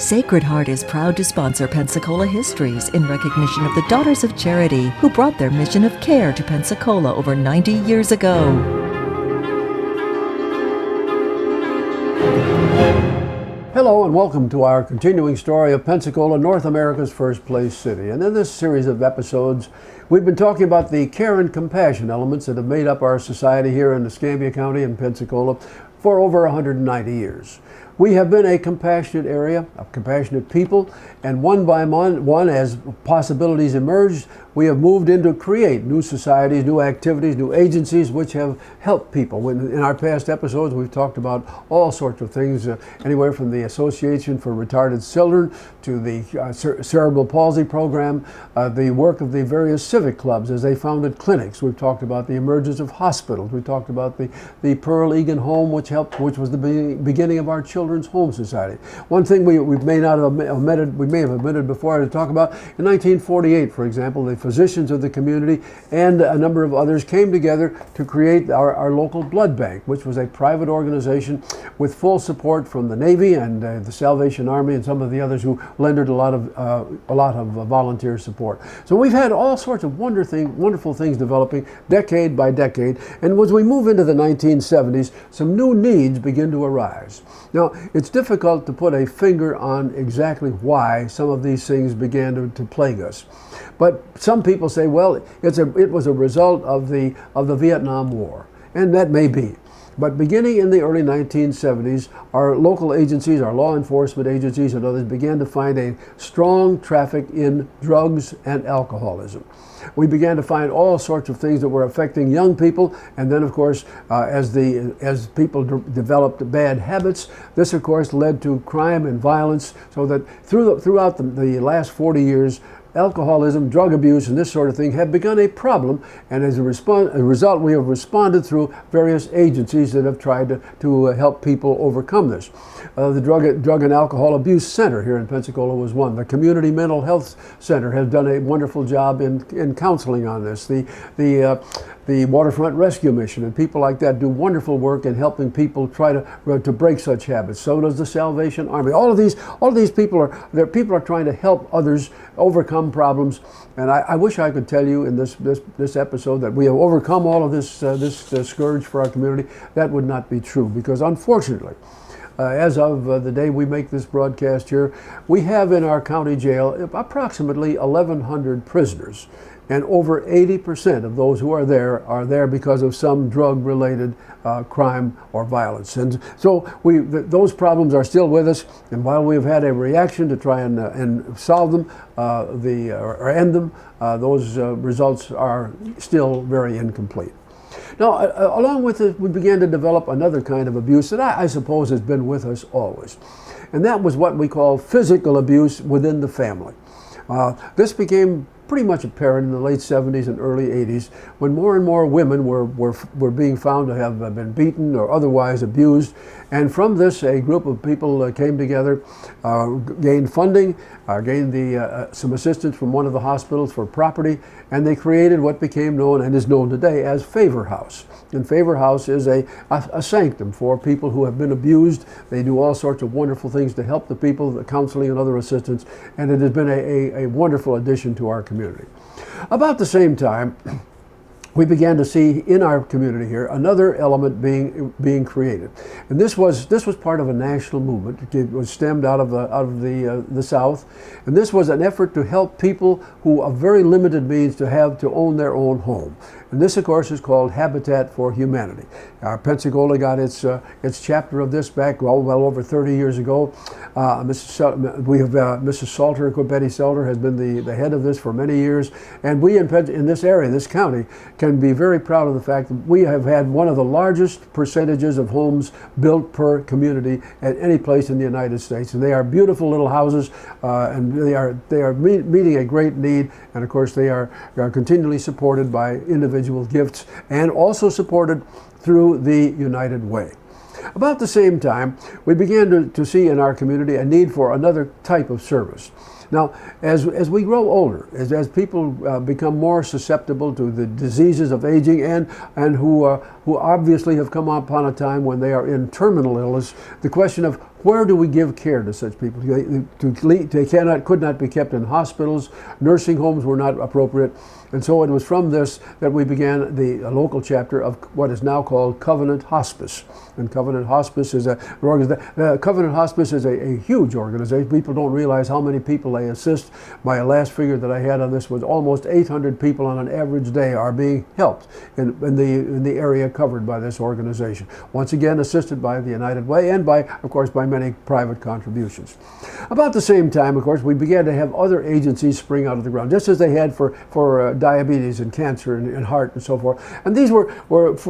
Sacred Heart is proud to sponsor Pensacola Histories in recognition of the Daughters of Charity who brought their mission of care to Pensacola over 90 years ago. Hello and welcome to our continuing story of Pensacola, North America's first place city. And in this series of episodes, we've been talking about the care and compassion elements that have made up our society here in Escambia County in Pensacola for over 190 years. We have been a compassionate area, of compassionate people, and one by one, as possibilities emerged, we have moved into create new societies, new activities, new agencies which have helped people. In our past episodes, we've talked about all sorts of things, anywhere from the Association for Retarded Children to the Cerebral Palsy Program, the work of the various civic clubs as they founded clinics. We've talked about the emergence of hospitals. We talked about the Pearl Egan Home, which was the beginning of our Children's Home Society. One thing we may have omitted before to talk about, in 1948, for example, the physicians of the community and a number of others came together to create our local blood bank, which was a private organization with full support from the Navy and the Salvation Army and some of the others who rendered a lot of volunteer support. So we've had all sorts of wonderful things developing decade by decade, and as we move into the 1970s, some new needs begin to arise. Now, it's difficult to put a finger on exactly why some of these things began to plague us. But some people say, well, it was a result of the Vietnam War, and that may be. But beginning in the early 1970s, our local agencies, our law enforcement agencies and others began to find a strong traffic in drugs and alcoholism. We began to find all sorts of things that were affecting young people, and then of course as people developed bad habits, this of course led to crime and violence, so that throughout the last 40 years, alcoholism, drug abuse, and this sort of thing have begun a problem, and as a result, we have responded through various agencies that have tried to help people overcome this. The Drug and Alcohol Abuse Center here in Pensacola was one. The Community Mental Health Center has done a wonderful job in counseling on this. The Waterfront Rescue Mission and people like that do wonderful work in helping people try to break such habits. So does the Salvation Army. All of these people are trying to help others overcome problems. And I wish I could tell you in this episode that we have overcome all of this scourge for our community. That would not be true, because unfortunately, as of the day we make this broadcast here, we have in our county jail approximately 1,100 prisoners. And over 80% of those who are there because of some drug-related crime or violence. And so those problems are still with us. And while we've had a reaction to try and solve them or end them, those results are still very incomplete. Now, along with it, we began to develop another kind of abuse that I suppose has been with us always. And that was what we call physical abuse within the family. This became pretty much apparent in the late 70s and early 80s, when more and more women were being found to have been beaten or otherwise abused. And from this, a group of people came together, gained funding, gained some assistance from one of the hospitals for property, and they created what became known and is known today as Favor House. And Favor House is a sanctum for people who have been abused. They do all sorts of wonderful things to help the people, the counseling and other assistance, and it has been a wonderful addition to our community. About the same time, we began to see in our community here another element being created, and this was part of a national movement. It was stemmed out of the South, and this was an effort to help people who have very limited means to own their own home. And this, of course, is called Habitat for Humanity. Pensacola got its chapter of this back well over 30 years ago. Mrs. Salter, Betty Salter, has been the head of this for many years, and we in this area, this county, can be very proud of the fact that we have had one of the largest percentages of homes built per community at any place in the United States. And they are beautiful little houses, and they are meeting a great need. And of course, they are continually supported by individual gifts and also supported through the United Way. About the same time, we began to see in our community a need for another type of service. Now, as we grow older, as people become more susceptible to the diseases of aging and who obviously have come upon a time when they are in terminal illness, the question of where do we give care to such people? They could not be kept in hospitals. Nursing homes were not appropriate. And so it was from this that we began the local chapter of what is now called Covenant Hospice. And Covenant Hospice is a huge organization. People don't realize how many people they assist. My last figure that I had on this was almost 800 people on an average day are being helped in the area covered by this organization. Once again, assisted by the United Way and of course, by many private contributions. About the same time, of course, we began to have other agencies spring out of the ground, just as they had for diabetes and cancer and heart and so forth. And these were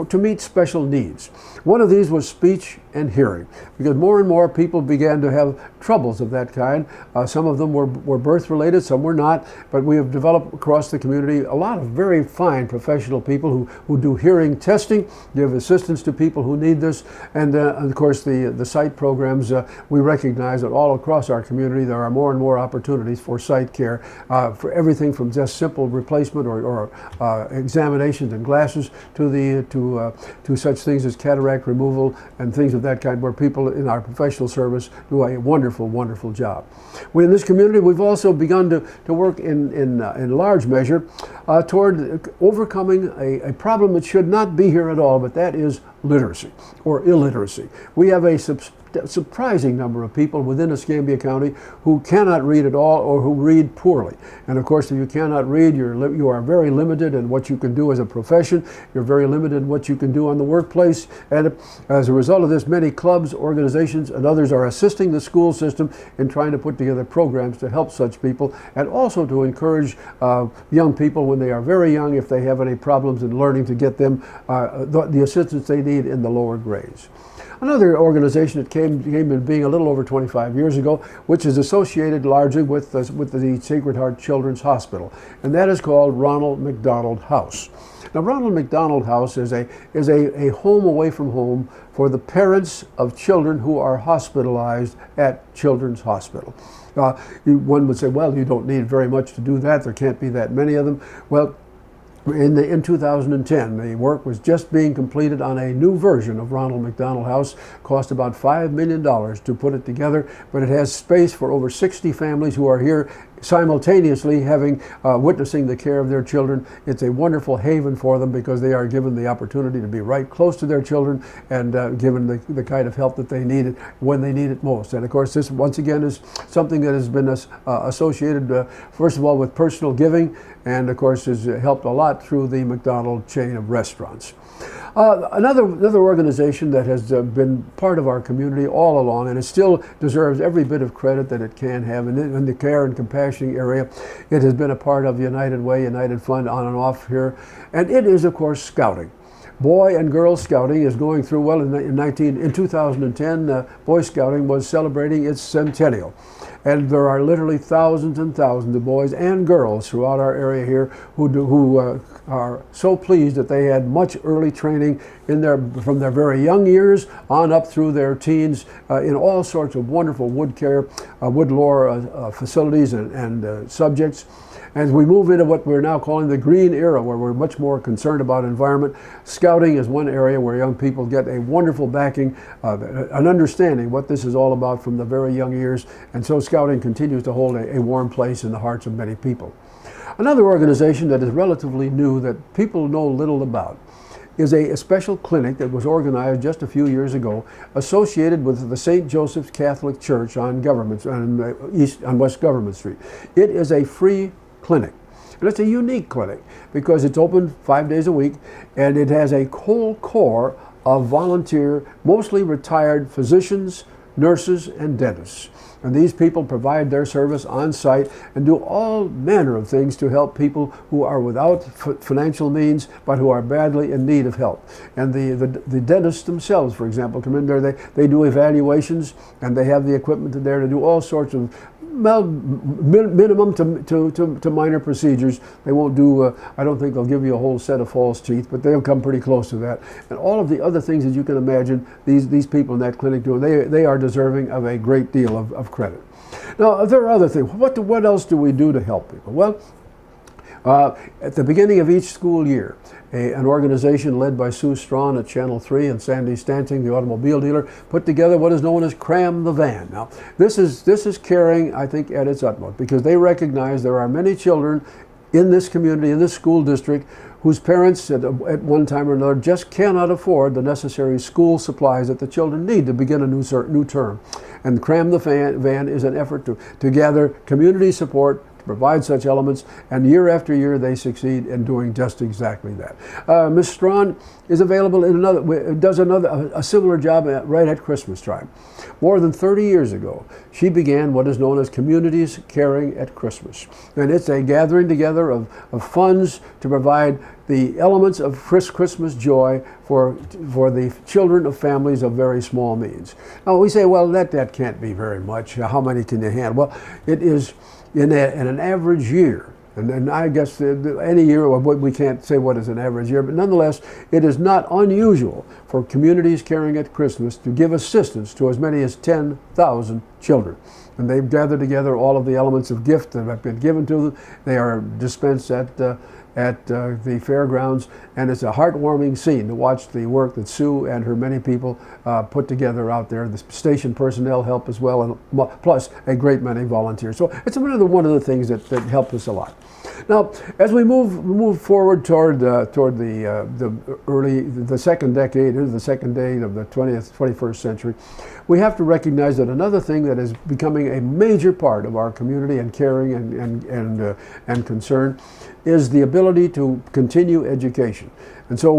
to meet special needs. One of these was speech and hearing, because more and more people began to have troubles of that kind. Some of them were birth-related, some were not, but we have developed across the community a lot of very fine professional people who do hearing testing, give assistance to people who need this, and of course the sight programs. We recognize that all across our community there are more and more opportunities for sight care, for everything from just simple replacement or examinations and glasses to such things as cataract removal and things of that kind, where people in our professional service do a wonderful, wonderful job. In this community, we've also begun to work in large measure toward overcoming a problem that should not be here at all, but that is literacy or illiteracy. We have a surprising number of people within Escambia County who cannot read at all or who read poorly. And of course, if you cannot read, you are very limited in what you can do as a profession. You're very limited in what you can do on the workplace. And as a result of this, many clubs, organizations, and others are assisting the school system in trying to put together programs to help such people, and also to encourage young people when they are very young, if they have any problems in learning, to get them the assistance they need in the lower grades. Another organization that came into being a little over 25 years ago, which is associated largely with the Sacred Heart Children's Hospital, and that is called Ronald McDonald House. Now, Ronald McDonald House is a home away from home for the parents of children who are hospitalized at Children's Hospital. One would say, well, you don't need very much to do that. There can't be that many of them. Well, in 2010, the work was just being completed on a new version of Ronald McDonald House. Cost about $5 million to put it together, but it has space for over 60 families who are here simultaneously witnessing the care of their children. It's a wonderful haven for them because they are given the opportunity to be right close to their children and given the kind of help that they need when they need it most. And of course, this once again is something that has been associated first of all with personal giving, and of course has helped a lot through the McDonald chain of restaurants. Another organization that has been part of our community all along, and it still deserves every bit of credit that it can have in the care and compassion area. It has been a part of United Way, United Fund on and off here, and it is of course scouting. Boy and Girl Scouting is going through well. In 2010, Boy Scouting was celebrating its centennial. And there are literally thousands and thousands of boys and girls throughout our area here who are so pleased that they had much early training from their very young years on up through their teens in all sorts of wonderful wood care, wood lore facilities and subjects. As we move into what we're now calling the green era, where we're much more concerned about environment, scouting is one area where young people get a wonderful backing, an understanding what this is all about from the very young years, and so scouting continues to hold a warm place in the hearts of many people. Another organization that is relatively new that people know little about is a special clinic that was organized just a few years ago, associated with the St. Joseph's Catholic Church on West Government Street. It is a free clinic. And it's a unique clinic because it's open 5 days a week, and it has a whole core of volunteer, mostly retired physicians, nurses, and dentists. And these people provide their service on site and do all manner of things to help people who are without financial means but who are badly in need of help. And the dentists themselves, for example, come in there, they do evaluations, and they have the equipment there to do all sorts of minimum to minor procedures. They won't do, I don't think they'll give you a whole set of false teeth, but they'll come pretty close to that. And all of the other things that you can imagine these people in that clinic do, they are deserving of a great deal of credit. Now, there are other things. What else do we do to help people? Well, At the beginning of each school year, an organization led by Sue Strawn at Channel 3 and Sandy Stanting, the automobile dealer, put together what is known as Cram the Van. Now, this is caring, I think, at its utmost, because they recognize there are many children in this community, in this school district, whose parents at one time or another just cannot afford the necessary school supplies that the children need to begin a new term. And Cram the Van is an effort to gather community support, to provide such elements, and year after year they succeed in doing just exactly that. Ms. Strawn is available in does a similar job right at Christmas time. More than 30 years ago, she began what is known as Communities Caring at Christmas. And it's a gathering together of funds to provide the elements of Christmas joy for the children of families of very small means. Now we say, well, that can't be very much. How many can you handle? Well, it is in an average year. And I guess any year, we can't say what is an average year, but nonetheless, it is not unusual for Communities Caring at Christmas to give assistance to as many as 10,000 children. And they've gathered together all of the elements of gift that have been given to them. They are dispensed at the fairgrounds, and it's a heartwarming scene to watch the work that Sue and her many people put together out there. The station personnel help as well, and plus a great many volunteers. So it's one of the things that helped us a lot. Now, as we move forward toward the second decade, into the second decade of the 21st century, we have to recognize that another thing that is becoming a major part of our community and caring and concern is the ability to continue education. And so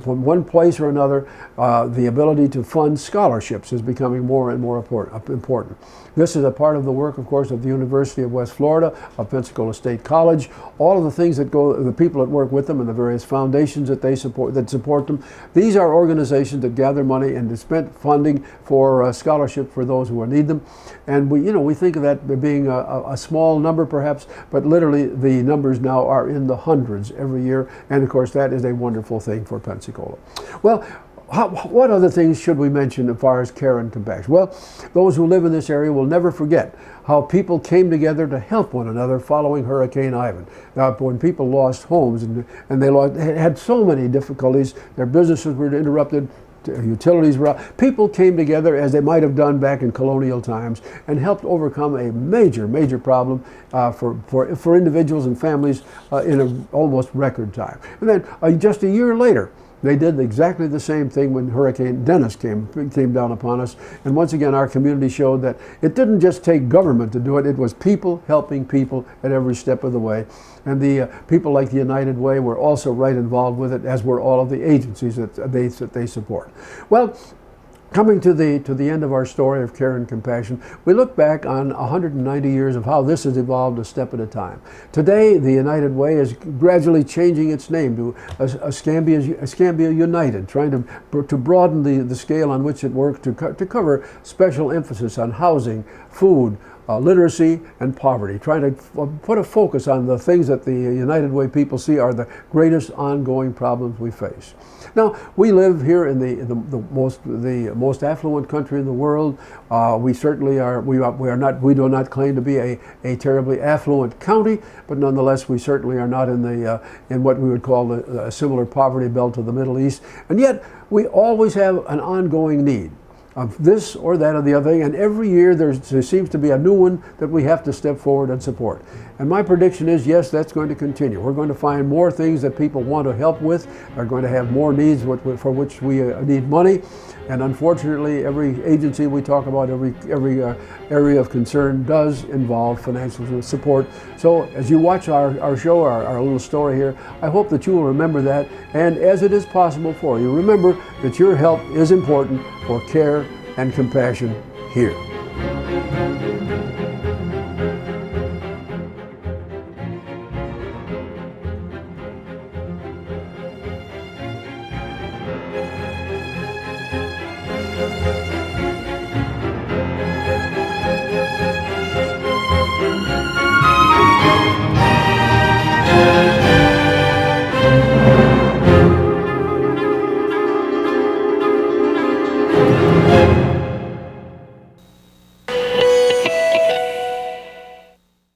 from one place or another, the ability to fund scholarships is becoming more and more important. This is a part of the work, of course, of the University of West Florida, of Pensacola State College, all of the things that the people that work with them and the various foundations that support them. These are organizations that gather money and dispense funding for scholarship for those who need them. And we think of that being a small number perhaps, but literally the numbers now are in the hundreds every year. And of course, that is a wonderful thing for Pensacola. Well, what other things should we mention as far as care and compassion? Well, those who live in this area will never forget how people came together to help one another following Hurricane Ivan. Now, when people lost homes and they had so many difficulties, their businesses were interrupted, utilities were out. People came together as they might have done back in colonial times and helped overcome a major problem for individuals and families in an almost record time. And then just a year later, they did exactly the same thing when Hurricane Dennis came down upon us. And once again, our community showed that it didn't just take government to do it. It was people helping people at every step of the way. And the people like the United Way were also right involved with it, as were all of the agencies that they support. Well, coming to the end of our story of care and compassion, we look back on 190 years of how this has evolved a step at a time. Today, the United Way is gradually changing its name to Escambia United, trying to broaden the scale on which it works to cover special emphasis on housing, food, literacy, and poverty, trying to put a focus on the things that the United Way people see are the greatest ongoing problems we face. Now, we live here in the most affluent country in the world. We certainly are. We do not claim to be a terribly affluent county, but nonetheless, we certainly are not in what we would call a similar poverty belt to the Middle East. And yet, we always have an ongoing need of this or that or the other thing, and every year there seems to be a new one that we have to step forward and support. And my prediction is, yes, that's going to continue. We're going to find more things that people want to help with, are going to have more needs for which we need money, and unfortunately every agency we talk about, every area of concern does involve financial support. So as you watch our show, our little story here, I hope that you will remember that, and as it is possible for you, remember that your help is important for care and compassion here.